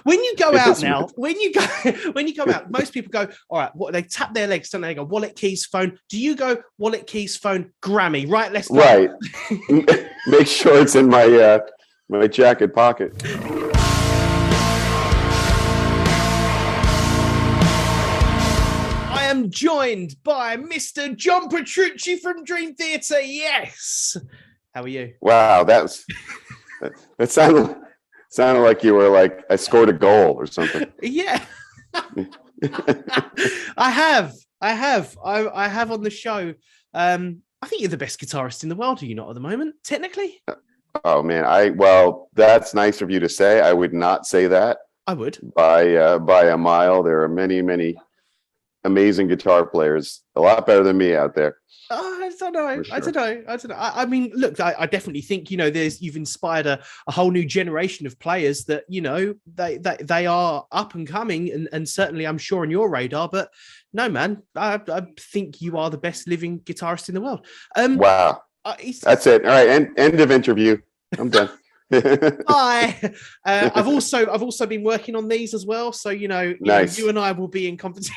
When you go out now, when you go out, most people go, all right, what they tap their legs, don't they? Go wallet, keys, phone. Do you go wallet, keys, phone, Grammy? Right, let's go. Right. Make sure it's in my my jacket pocket. I am joined by Mr. John Petrucci from Dream Theater. Yes. How are you? Wow, that sounded like you were like, I scored a goal or something. Yeah. I have on the show. I think you're the best guitarist in the world, are you not, at the moment, technically? Oh man, that's nice of you to say. I would not say that. I would. By a mile. There are many, many amazing guitar players, a lot better than me out there. I don't know. Sure. I don't know. I mean, look, I definitely think, you've inspired a whole new generation of players that, they are up and coming and certainly I'm sure on your radar, but no, man, I think you are the best living guitarist in the world. Wow. That's it. All right. End of interview. I'm done. Hi. I've also been working on these as well. So, nice. You and I will be in competition.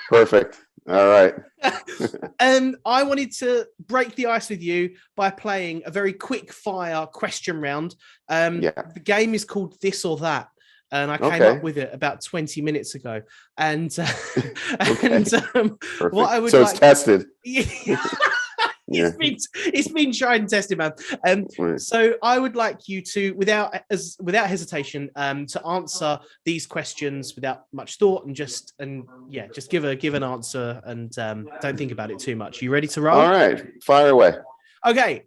Perfect. All right. I wanted to break the ice with you by playing a very quick fire question round. The game is called This or That. And I came up with it about 20 minutes ago. And, what I would so it's tested. Yeah. It's been tried and tested, man. Right. So I would like you to, without hesitation, to answer these questions without much thought and just give an answer and don't think about it too much. You ready to roll? All right, fire away. Okay,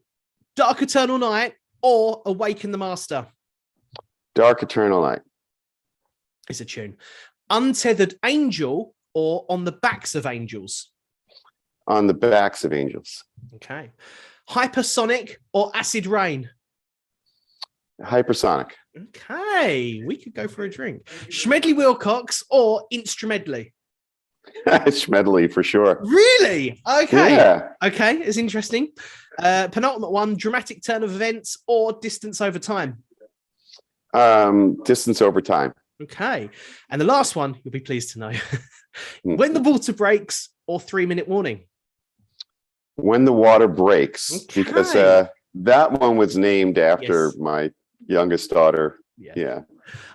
Dark Eternal Night or Awaken the Master? Dark Eternal Night. It's a tune. Untethered Angel or On the Backs of Angels? On the Backs of Angels. Okay. Hypersonic or Acid Rain? Hypersonic. Okay, we could go for a drink. Schmedley Wilcox or Instrumentally? Schmedley for sure. Really? Okay. Yeah. Okay, it's interesting. Penultimate one, Dramatic Turn of Events or Distance Over Time? Distance Over Time. Okay. And the last one, you'll be pleased to know. When the Water Breaks or 3 Minute Warning? When the Water Breaks. Okay. Because that one was named after my youngest daughter. Yeah.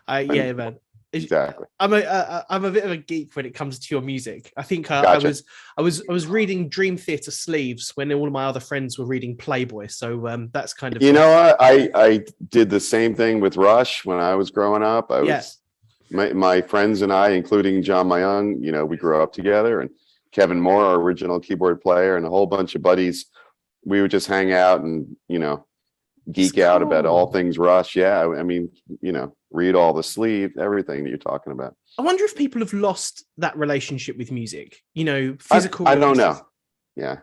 Man. Exactly. I'm a bit of a geek when it comes to your music. I think Gotcha. I was reading Dream Theater sleeves when all of my other friends were reading Playboy. So that's kind of I did the same thing with Rush when I was growing up. My friends and I, including John Mayung, we grew up together, and Kevin Moore, our original keyboard player, and a whole bunch of buddies. We would just hang out and geek out about all things Rush. Yeah, I mean, read all the sleeve, everything that you're talking about. I wonder if people have lost that relationship with music. Physical. I don't know. Yeah,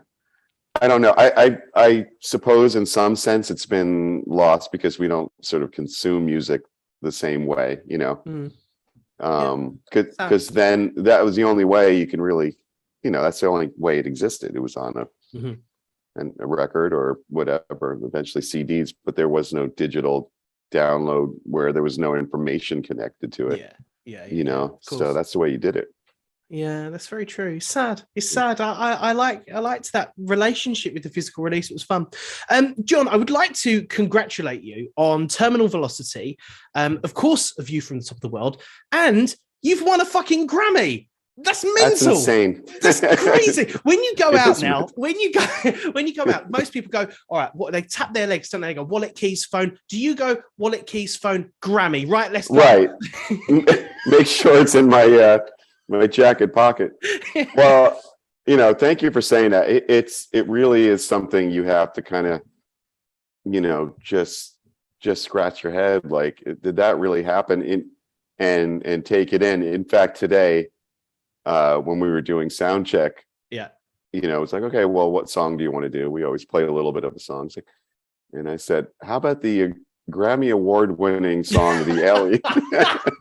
I don't know. I suppose in some sense it's been lost because we don't sort of consume music the same way. Because then that was the only way you can really, that's the only way it existed. It was on a record or whatever, eventually CDs, but there was no digital download where there was no information connected to it. So that's the way you did it. Yeah, that's very true. It's sad. I liked that relationship with the physical release. It was fun. John, I would like to congratulate you on Terminal Velocity, of course, A View from the Top of the World, and you've won a fucking Grammy. That's mental. That's insane. That's crazy. When you go out now, when you go out, most people go, all right, what they tap their legs, don't they? They go wallet, keys, phone. Do you go wallet, keys, phone, Grammy? Right, let's go. Right. Make sure it's in my my jacket pocket. Well, thank you for saying that. It really is something you have to kind of, just scratch your head. Like, did that really happen? And take it in. In fact, today, when we were doing sound check, it's like, okay, well, what song do you want to do? We always play a little bit of a song. And I said, how about the Grammy award-winning song of the Ellie?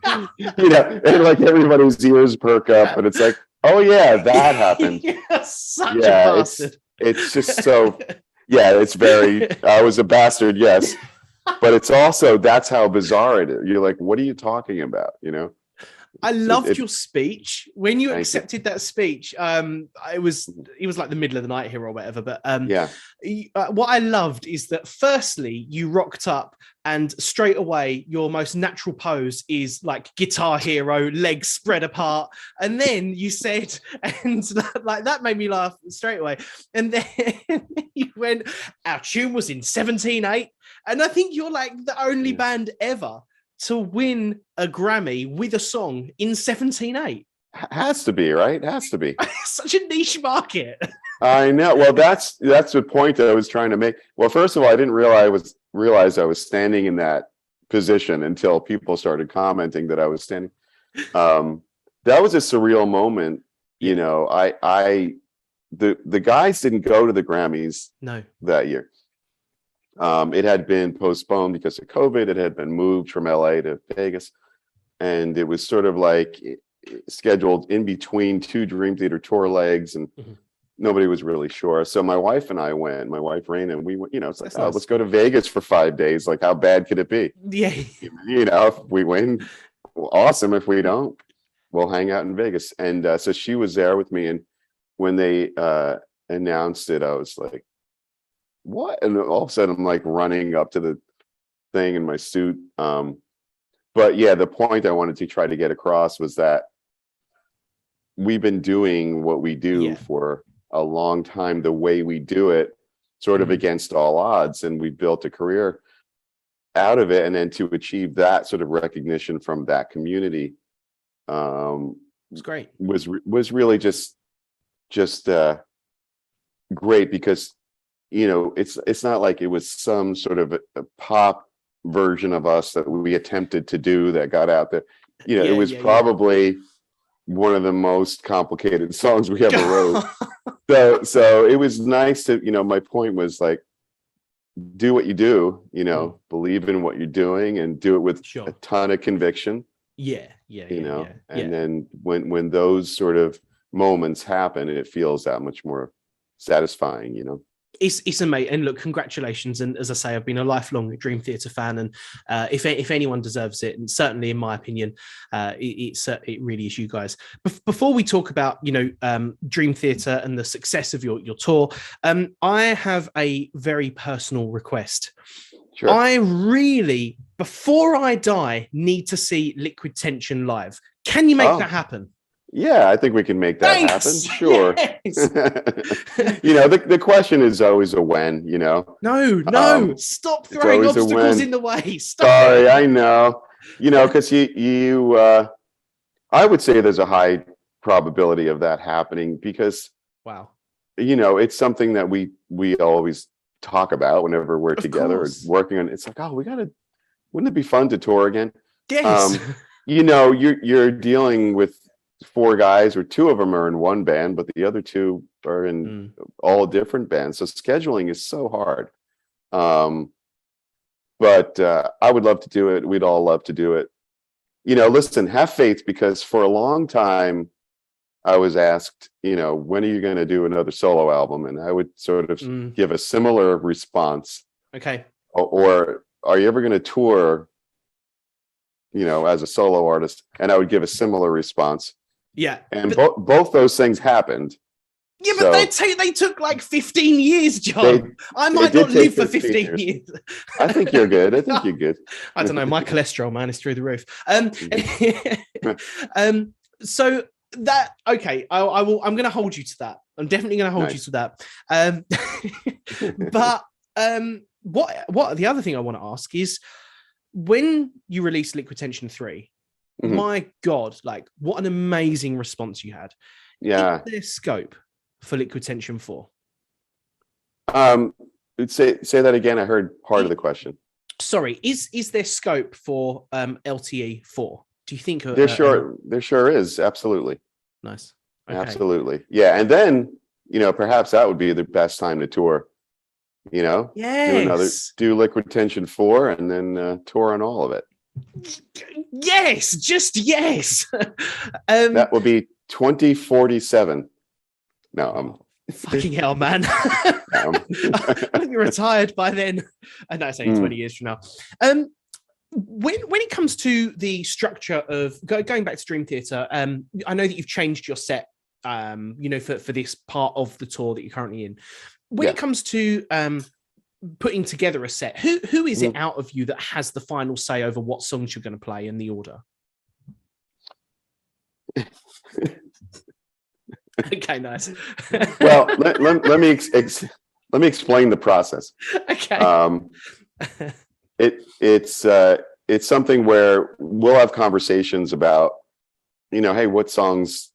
And like everybody's ears perk up, but it's like, oh yeah, that happened. Such a bastard. It's just so, it's very, I was a bastard, yes. but it's also, that's how bizarre it is. You're like, what are you talking about? You know? I loved your speech when you accepted that speech. It was like the middle of the night here or whatever. But what I loved is that firstly, you rocked up and straight away your most natural pose is like Guitar Hero, legs spread apart. And then you said, and like that made me laugh straight away. And then you went, our tune was in 17/8. And I think you're like the only band ever to win a Grammy with a song in 17/8. Has to be, right? Has to be. Such a niche market. I know. Well, that's the point that I was trying to make. Well, first of all, I didn't realize I was standing in that position until people started commenting that I was standing. That was a surreal moment. You know, the guys didn't go to the Grammys that year. It had been postponed because of COVID. It had been moved from LA to Vegas. And it was sort of like scheduled in between two Dream Theater tour legs, and nobody was really sure. So my wife and I went, my wife Raina, and we went, you know, it's like, nice. Let's go to Vegas for 5 days. Like, how bad could it be? Yeah. You know, if we win, well, awesome. If we don't, we'll hang out in Vegas. And so she was there with me. And when they announced it, I was like, what? And all of a sudden I'm like running up to the thing in my suit. But yeah, the point I wanted to try to get across was that we've been doing what we do for a long time, the way we do it, sort of against all odds. And we built a career out of it. And then to achieve that sort of recognition from that community it's great. Was really just great, because you know, it's not like it was some sort of a pop version of us that we attempted to do that got out there. You know, it was probably one of the most complicated songs we ever wrote. So it was nice to, you know, my point was like, do what you do, you know, believe in what you're doing and do it with a ton of conviction. Then when those sort of moments happen, it feels that much more satisfying, you know. It's amazing. And look, congratulations. And as I say, I've been a lifelong Dream Theater fan. And if anyone deserves it, and certainly in my opinion, it really is you guys. Before we talk about, you know, Dream Theater and the success of your tour, I have a very personal request. Sure. I really, before I die, need to see Liquid Tension live. Can you make that happen? Yeah, I think we can make that happen. Sure. Yes. You know, the question is always a when, you know. No. Stop throwing obstacles in the way. Stop. Sorry, I know. You know, because you I would say there's a high probability of that happening, because you know, it's something that we always talk about whenever we're together and working on. It's like, oh, wouldn't it be fun to tour again? Yes. You know, you're dealing with 4 guys, or 2 of them are in one band, but the other 2 are in all different bands. So scheduling is so hard. But I would love to do it. We'd all love to do it. You know, listen, have faith, because for a long time I was asked, you know, when are you going to do another solo album? And I would sort of give a similar response. Okay. Or are you ever going to tour, you know, as a solo artist? And I would give a similar response. Yeah. And both those things happened. Yeah, but they took like 15 years, John. I might not live for 15 years. I think you're good. I think you're good. I don't know. My cholesterol, man, is through the roof. So that, okay, I will. I'm going to hold you to that. I'm definitely going to hold you to that. But what the other thing I want to ask is, when you released Liquid Tension 3, my God, like what an amazing response you had. Yeah. Is there scope for Liquid Tension 4? Say that again. I heard part of the question. Sorry, is there scope for LTE 4? Do you think there sure is? Absolutely. Nice. Okay. Absolutely. Yeah. And then, you know, perhaps that would be the best time to tour. You know, do Liquid Tension 4 and then tour on all of it. Yes, just yes. That would be 2047. No, Fucking hell, man. Um, I'll be retired by then. And that's only 20 years from now. When it comes to the structure of going back to Dream Theater, I know that you've changed your set, for this part of the tour that you're currently in. When it comes to putting together a set, who is it out of you that has the final say over what songs you're going to play in the order? Okay, nice. Well, let me explain the process. Okay. It's something where we'll have conversations about, hey, what songs,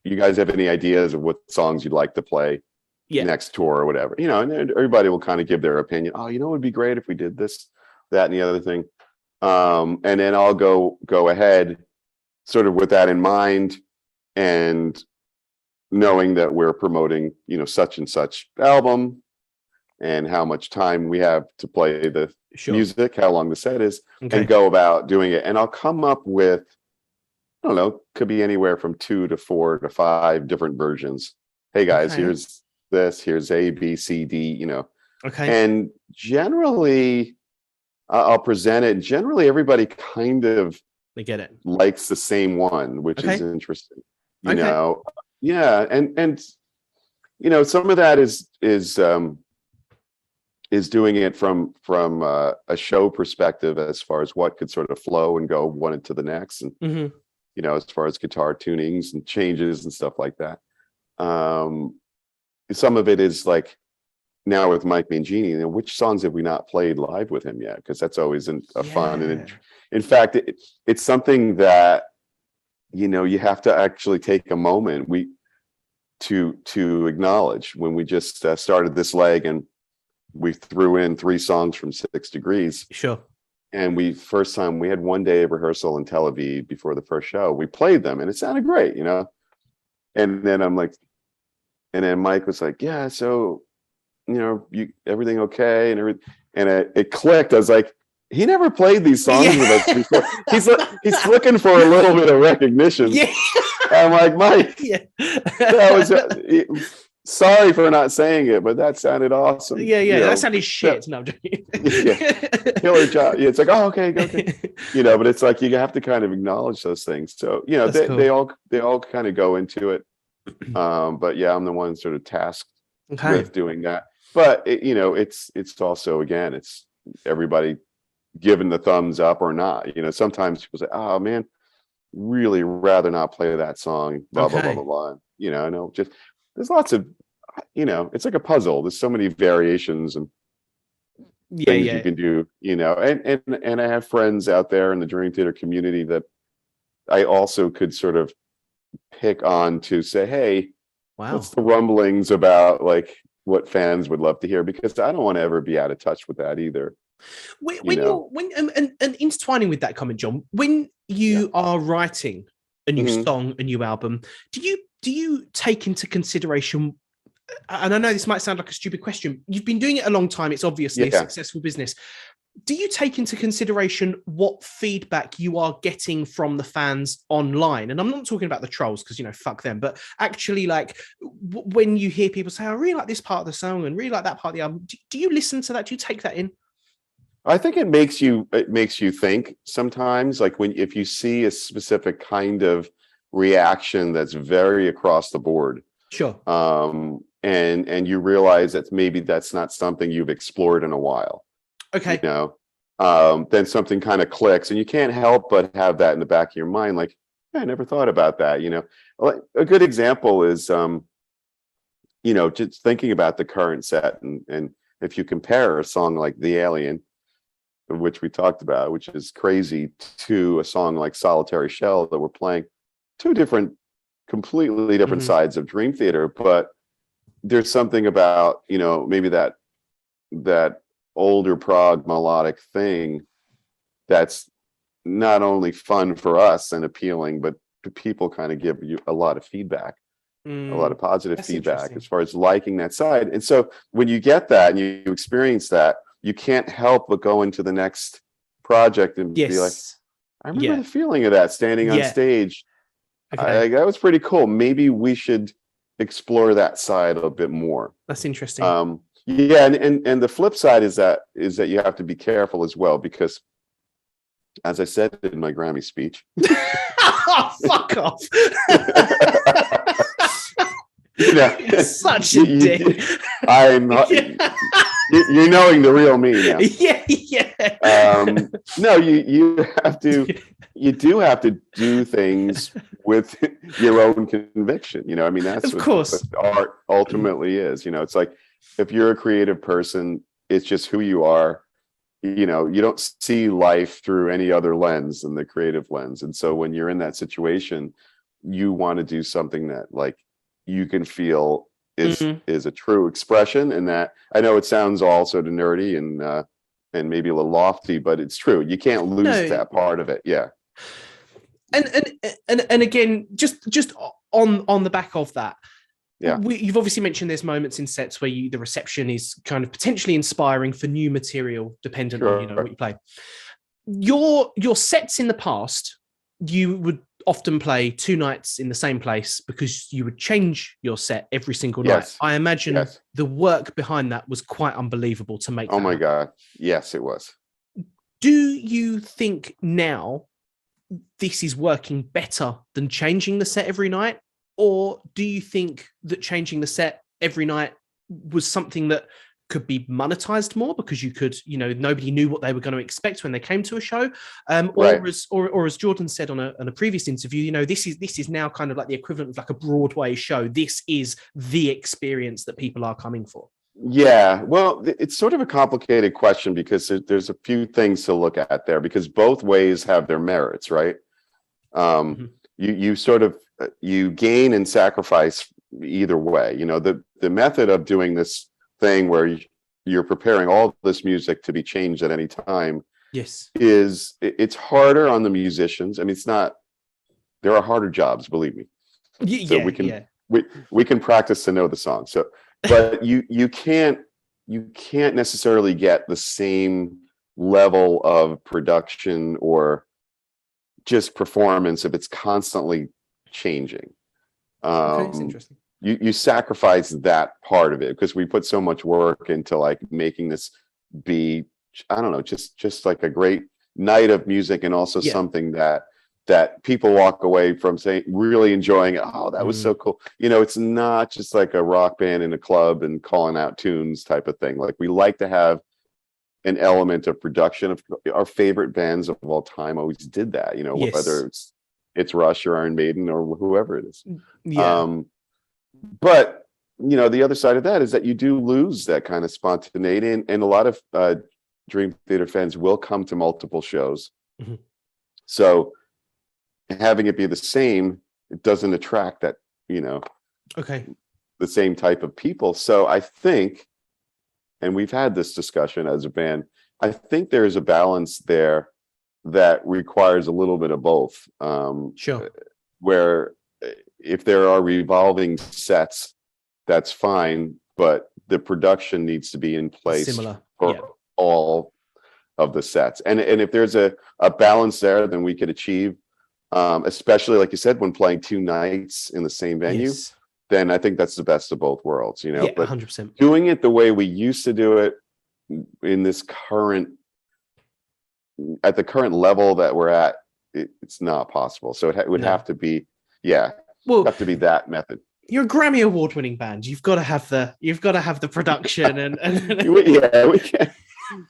you guys have any ideas of what songs you'd like to play next tour or whatever, and everybody will kind of give their opinion. Oh, it would be great if we did this, that, and the other thing. And then I'll go ahead sort of with that in mind, and knowing that we're promoting, such and such album, and how much time we have to play the music, how long the set is, and go about doing it. And I'll come up with, I don't know, could be anywhere from 2 to 4 to 5 different versions. Hey guys, here's this, here's A, B, C, D, And generally, I'll present it. Generally, everybody kind of they get it, likes the same one, which is interesting. Yeah, and some of that is doing it from a show perspective, as far as what could sort of flow and go one into the next, and as far as guitar tunings and changes and stuff like that. Some of it is like, now with Mike Mangini, which songs have we not played live with him yet? Because that's always fun. And in fact, it's something that you have to actually take a moment to acknowledge. When we just started this leg, and we threw in 3 songs from 6 Degrees. Sure. And we had one day of rehearsal in Tel Aviv before the first show. We played them, and it sounded great, And then and then Mike was like, "Yeah, so, everything okay?" And it clicked. I was like, he never played these songs with us before. He's looking for a little bit of recognition. Yeah. I'm like, Mike, that was sorry for not saying it, but that sounded awesome. Yeah, that sounded shit. No, I'm joking. Killer job. Yeah, it's like, oh, okay. But it's like, you have to kind of acknowledge those things. So, they all kind of go into it. But yeah, I'm the one sort of tasked with doing that. But it's also, again, it's everybody giving the thumbs up or not. Sometimes people say, "Oh man, really rather not play that song." Blah blah blah blah blah. I know, just there's lots of, it's like a puzzle. There's so many variations and things you can do. And I have friends out there in the Dream Theater community that I also could sort of pick on to say, "Hey, what's the rumblings about, like, what fans would love to hear?" Because I don't want to ever be out of touch with that either. And intertwining with that comment, John, when you are writing a new song, a new album, do you take into consideration? And I know this might sound like a stupid question. You've been doing it a long time. It's obviously a successful business. Do you take into consideration what feedback you are getting from the fans online? And I'm not talking about the trolls, because, fuck them, but actually, like, when you hear people say, "I really like this part of the song and really like that part of the album," do you listen to that? Do you take that in? I think it makes you think sometimes, like, if you see a specific kind of reaction that's very across the board. Sure. And you realize that maybe that's not something you've explored in a while. Okay. Then something kind of clicks, and you can't help but have that in the back of your mind. Like, I never thought about that. Like, a good example is, just thinking about the current set, and if you compare a song like "The Alien," which we talked about, which is crazy, to a song like "Solitary Shell" that we're playing, 2 completely different sides of Dream Theater, but there's something about, maybe that older prog melodic thing that's not only fun for us and appealing, but people kind of give you a lot of feedback, a lot of positive feedback as far as liking that side. And so when you get that and you experience that, you can't help but go into the next project and be like, I remember the feeling of that standing on stage. That was pretty cool. Maybe we should explore that side a bit more. That's interesting. Yeah, and the flip side is that you have to be careful as well, because as I said in my Grammy speech, oh, fuck off. You're such a dick. I'm you're knowing the real me now. Yeah. No, you do have to do things with your own conviction. I mean, that's of course what art ultimately is. It's like, if you're a creative person, it's just who you are. You don't see life through any other lens than the creative lens. And so when you're in that situation, you want to do something that like you can feel is a true expression. And that, I know it sounds all sort of nerdy and maybe a little lofty, but it's true. You can't lose that part of it. Yeah. And again, just on the back of that, yeah, you've obviously mentioned there's moments in sets where the reception is kind of potentially inspiring for new material, dependent on what you play. Your sets in the past, you would often play 2 nights in the same place because you would change your set every single night. I imagine the work behind that was quite unbelievable to make. Oh my God. Yes, it was. Do you think now this is working better than changing the set every night? Or do you think that changing the set every night was something that could be monetized more because you could, nobody knew what they were going to expect when they came to a show? Or as Jordan said on a previous interview, this is now kind of like the equivalent of like a Broadway show. This is the experience that people are coming for. Yeah, well, it's sort of a complicated question because there's a few things to look at there, because both ways have their merits, right? You sort of you gain and sacrifice either way. The method of doing this thing where you're preparing all this music to be changed at any time, it's harder on the musicians. I mean, there are harder jobs, believe me. So we can practice to know the song. So, but you can't necessarily get the same level of production or just performance if it's constantly changing. That's interesting. You sacrifice that part of it because we put so much work into like making this be, I don't know, just like a great night of music, and also something that people walk away from saying, really enjoying it. Oh, that was so cool. It's not just like a rock band in a club and calling out tunes type of thing. Like, we like to have an element of production. Of our favorite bands of all time always did that, whether it's Rush or Iron Maiden or whoever it is. But the other side of that is that you do lose that kind of spontaneity, and a lot of Dream Theater fans will come to multiple shows. So having it be the same, it doesn't attract that, the same type of people. So I think, and we've had this discussion as a band, I think there's a balance there that requires a little bit of both. Where if there are revolving sets, that's fine, but the production needs to be in place for all of the sets. And if there's a balance there, then we could achieve, especially like you said, when playing 2 nights in the same venue, then I think that's the best of both worlds, but 100%. Doing it the way we used to do it in this at the current level that we're at, it's not possible. So it would have to be, have to be that method. You're a Grammy award-winning band. You've got to have the production and we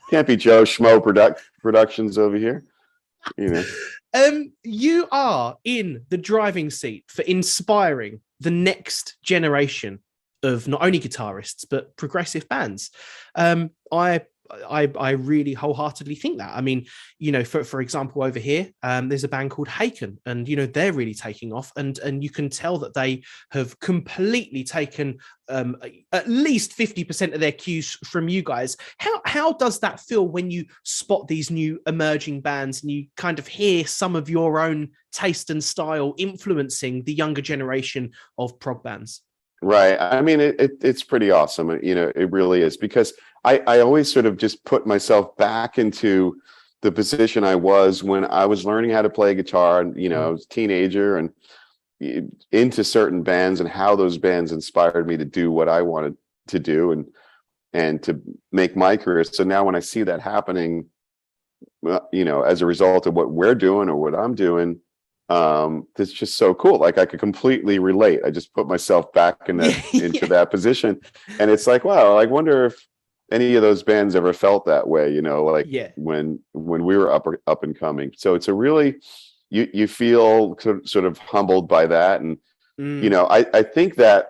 can't be Joe Schmo Productions over here. You are in the driving seat for inspiring the next generation of not only guitarists but progressive bands. I really wholeheartedly think that. I mean, for example, over here, there's a band called Haken, and they're really taking off, and you can tell that they have completely taken at least 50% of their cues from you guys. How does that feel when you spot these new emerging bands and you kind of hear some of your own taste and style influencing the younger generation of prog bands? Right. I mean, it's pretty awesome. It really is, because I always sort of just put myself back into the position I was when I was learning how to play guitar, and, I was a teenager, and into certain bands and how those bands inspired me to do what I wanted to do and to make my career. So now when I see that happening, as a result of what we're doing or what I'm doing, it's just so cool. Like I could completely relate. I just put myself back in that into that position, and it's like, wow, I wonder if any of those bands ever felt that way, when we were up and coming. So it's a really, you feel sort of humbled by that. And I think that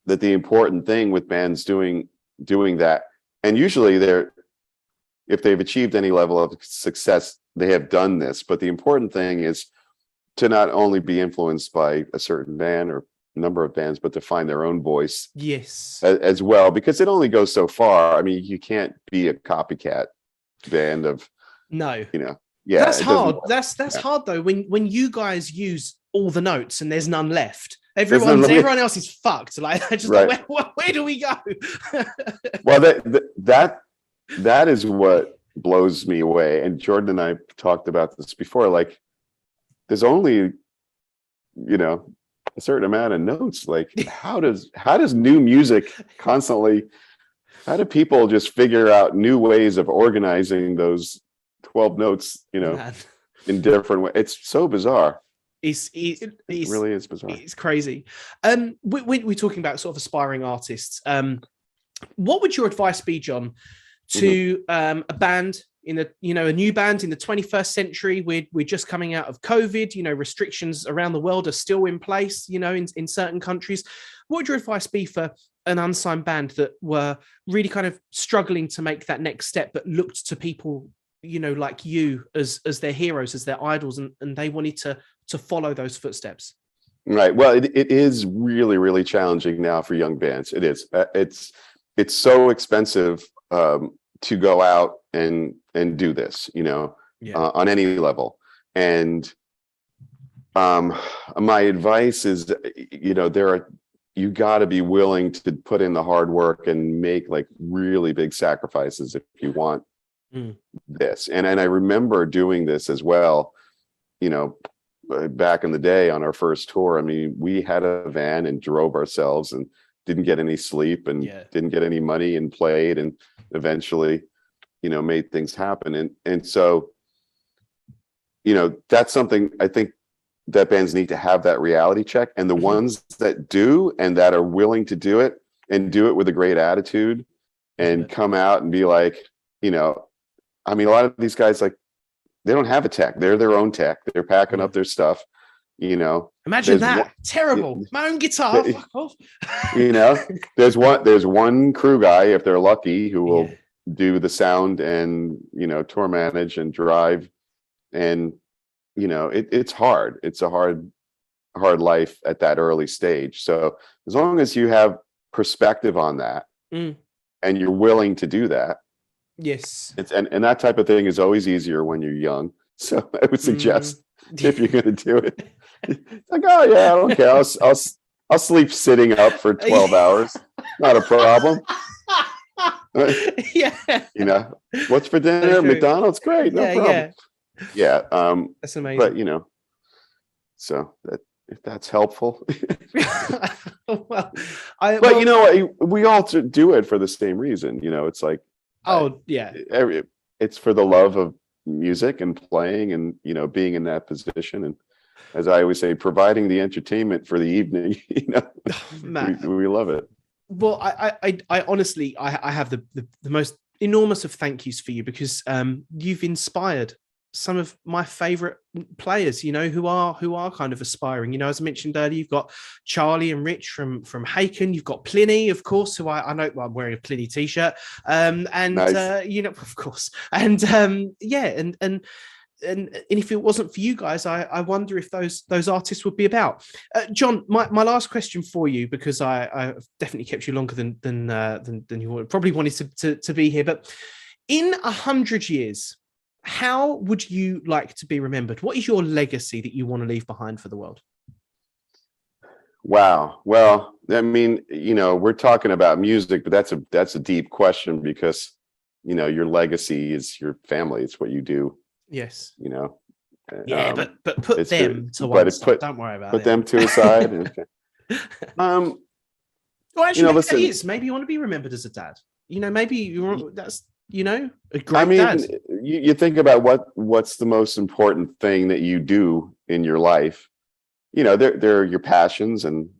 the important thing with bands doing that, and usually if they've achieved any level of success, they have done this. But the important thing is to not only be influenced by a certain band or number of bands, but to find their own voice. Yes. As well, because it only goes so far. I mean, you can't be a copycat band of. No. Yeah. That's hard. That's hard though. When you guys use all the notes and there's none left. Everyone else is fucked. Like, just right. Where do we go? Well, that is what blows me away. And Jordan and I talked about this before. Like, there's only, a certain amount of notes. Like, how does new music constantly? How do people just figure out new ways of organizing those 12 notes? In different ways. It's so bizarre. It really is bizarre. It's crazy. We're talking about sort of aspiring artists. What would your advice be, John, to a band in a new band in the 21st century? We're just coming out of COVID. Restrictions around the world are still in place. In certain countries. What would your advice be for an unsigned band that were really kind of struggling to make that next step, but looked to people like you as their heroes, as their idols, and they wanted to follow those footsteps? Right. Well, it is really, really challenging now for young bands. It is. It's so expensive to go out and do this, on any level. And my advice is, you got to be willing to put in the hard work and make like really big sacrifices if you want this. And I remember doing this as well, back in the day on our first tour. I mean, we had a van and drove ourselves and didn't get any sleep and didn't get any money and played and eventually, made things happen. And so, that's something I think that bands need to have, that reality check. And the ones that do and that are willing to do it and do it with a great attitude and come out and be like, I mean, a lot of these guys, like, they don't have a tech. They're their own tech. They're packing up their stuff, Imagine that. Terrible. My own guitar. Fuck off. There's one crew guy, if they're lucky, who will do the sound and, tour manage and drive. And, it's hard. It's a hard life at that early stage. So as long as you have perspective on that and you're willing to do that, yes, and that type of thing is always easier when you're young. So I would suggest if you're going to do it, it's like, oh yeah, I don't care. I'll sleep sitting up for 12 hours. Not a problem. What's for dinner? McDonald's, great, no problem. That's amazing. But so that if that's helpful. Well, we all do it for the same reason. It's like, it's for the love of music and playing and being in that position, and as I always say, providing the entertainment for the evening. We love it. Well, I honestly I have the most enormous of thank yous for you, because you've inspired some of my favorite players, who are kind of aspiring. As I mentioned earlier, you've got Charlie and Rich from Haken. You've got Pliny, of course, who I know. Well, I'm wearing a Pliny t-shirt, and nice. Of course, and and if it wasn't for you guys, I wonder if those artists would be about. John, my last question for you, because I definitely kept you longer than you probably wanted to be here, but in 100 years, how would you like to be remembered? What is your legacy that you want to leave behind for the world? Wow. Well, I mean, we're talking about music, but that's a deep question, because, your legacy is your family. It's what you do. Yes. Yeah, but put them to one side. Don't worry about it. Put them to a side. Okay. Well, actually, maybe that is. Maybe you want to be remembered as a dad. Maybe that's a great dad. You think about what's the most important thing that you do in your life. There are your passions and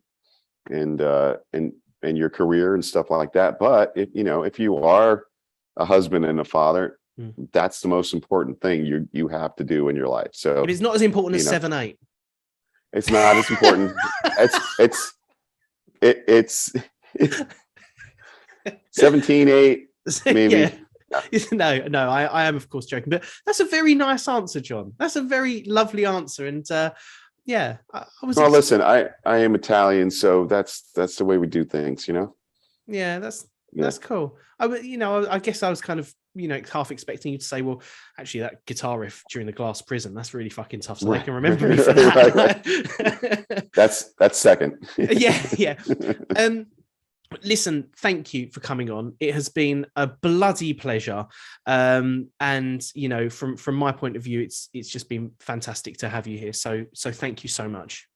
your career and stuff like that. But if you are a husband and a father, that's the most important thing you have to do in your life. So it's not as important as 7/8. It's not as important. it's 17/8 maybe. Yeah. No, I am of course joking, but that's a very nice answer, John. That's a very lovely answer, and yeah, I was. Well, listen, I am Italian, so that's the way we do things, Yeah, that's cool. I guess I was kind of half expecting you to say, well, actually, that guitar riff during the glass prison, that's really fucking tough, so they can remember me for that. Right. That's second. Yeah. Listen, thank you for coming on. It has been a bloody pleasure. And from my point of view, it's just been fantastic to have you here. So thank you so much.